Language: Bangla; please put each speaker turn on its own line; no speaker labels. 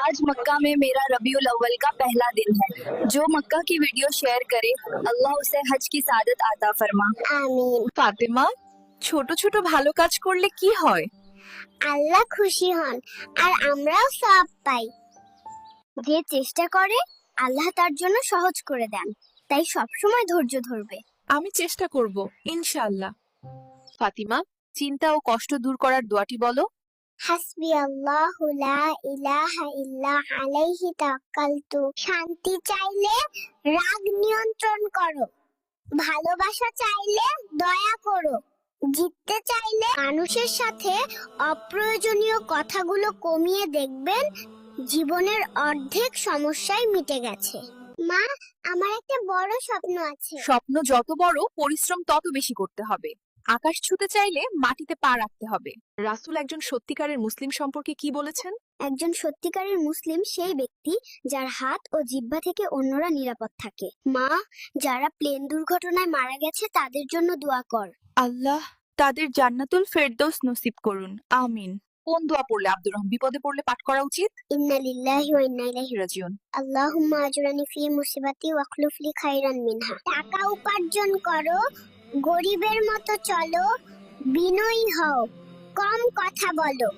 आज मक्का में मेरा रबीउल अव्वल का पहला दिन है। जो मक्का की वीडियो शेयर करे अल्लाह उसे हज की सादत आता फरमा।
আমিন।
ফাতেমা, ছোট ছোট ভালো কাজ করলে কি হয়?
আল্লাহ খুশি হন আর আমরাও সওয়াব পাই। যে চেষ্টা করে আল্লাহ তার জন্য সহজ করে দেন, তাই সবসময় ধৈর্য ধরবে।
আমি চেষ্টা করব ইনশাআল্লাহ। ফাতিমা, চিন্তা ও কষ্ট দূর করার দোয়াটি বলো।
হাসবি আল্লাহু লা ইলাহা ইল্লা আলাইহি তাওয়াক্কালতু। শান্তি চাইলে রাগ নিয়ন্ত্রণ করো, ভালোবাসা চাইলে দয়া করো, জিততে চাইলে মানুষের সাথে অপ্রয়োজনীয় কথাগুলো কমিয়ে দেখবেন জীবনের অর্ধেক সমস্যাই মিটে গেছে। মা, আমার একটা বড় স্বপ্ন আছে।
স্বপ্ন যত বড়, পরিশ্রম তত বেশি করতে হবে। আকাশ ছুঁতে চাইলে মাটিতে পা রাখতে হবে। রাসূল একজন সত্যিকারের মুসলিম সম্পর্কে কি বলেছেন?
একজন সত্যিকারের মুসলিম সেই ব্যক্তি যার হাত ও জিহ্বা থেকে অন্যরা নিরাপদ থাকে। মা, যারা প্লেন দুর্ঘটনায় মারা গেছে তাদের জন্য দোয়া কর।
আল্লাহ তাদের জান্নাতুল ফেরদৌস নসিব করুন, আমিন। কোন দোয়া পড়লে আব্দুর রহমান বিপদে পড়লে পাঠ করা উচিত?
ইন্না লিল্লাহি ওয়া ইন্না ইলাইহি
রাজিউন।
আল্লাহুম্মা আজরানি ফি মুসিবাতি ওয়াখলুফ লি খাইরান মিনহা। টাকা উপার্জন করো, গরিবের মতো চলো, বিনয়ী হও, কম কথা বলো,